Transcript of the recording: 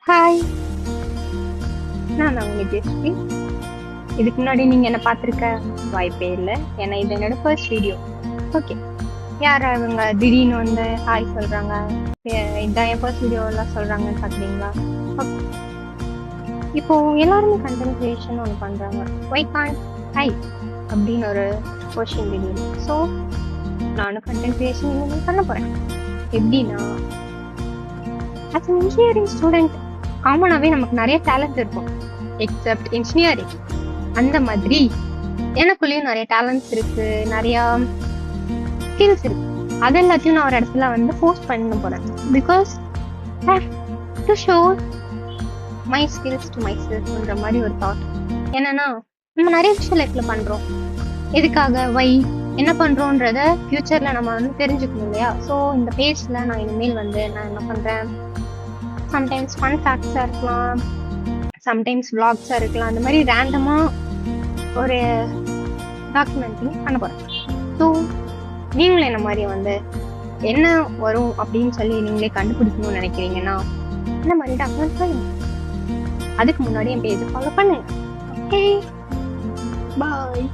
Hi! நான் தான் உங்க ஜெயஸ்ரீ. இதுக்கு முன்னாடி நீங்க என்ன பார்த்துருக்க வாய்ப்பே இல்ல. ஏன்னா இது என்னோட ஃபர்ஸ்ட் வீடியோ. ஓகே. யார் அவங்க திடீர்னு வந்து ஹாய் சொல்றாங்க. இதான் என் ஃபர்ஸ்ட் வீடியோலாம் சொல்றாங்கன்னு பார்க்குறீங்களா? ஓகே. இப்போ எல்லாருமே கண்டென்ட் கிரியேஷன் ஒண்ணு பண்றாங்க. Why can't I? அப்படின்னு ஒரு கொஸ்டின் திடீர்னு. ஸோ நானும் கண்டென்ட் கிரியேஷன் இனிமேல் பண்ண போறேன். எப்படின்னா, ஆஸ் அன் இன்ஜினியரிங் ஸ்டூடெண்ட் காமனாகவே நமக்கு நிறைய டேலண்ட் இருக்கும். Accept engineering. அந்த மாதிரி எனக்குள்ளேயும் நிறைய டேலண்ட்ஸ் இருக்கு, நிறைய ஸ்கில்ஸ் இருக்கு. அது எல்லாத்தையும் நான் ஒரு இடத்துல வந்து போஸ்ட் பண்ண போறேன். Because to show my skills to my செல்ஃப்ன்ற மாதிரி ஒரு தாட். என்னன்னா, நம்ம நிறைய விஷயம் லைஃப்ல பண்றோம். எதுக்காக, வை, என்ன பண்றோன்றத ஃபியூச்சர்ல நம்ம வந்து தெரிஞ்சுக்கணும் இல்லையா? ஸோ இந்த பேஜ்ல நான் இனிமேல் வந்து நான் என்ன பண்றேன், சம்டைம்ஸ் ஃபன் ஃபேக்ட்ஸாக இருக்கலாம், சம்டைம்ஸ் விளாக்ஸாக இருக்கலாம், அந்த மாதிரி ரேண்டமாக ஒரு டாக்குமெண்ட்டிங் பண்ண போகிறேன். ஸோ நீங்களும் என்ன மாதிரி வந்து என்ன வரும் அப்படின்னு சொல்லி நீங்களே கண்டுபிடிக்கணும்னு நினைக்கிறீங்கன்னா இந்த மாதிரி டாக்குமெண்ட் பண்ணுங்க. அதுக்கு முன்னாடி என் பேஜை ஃபாலோ பண்ணுங்க. ஓகே, பாய்.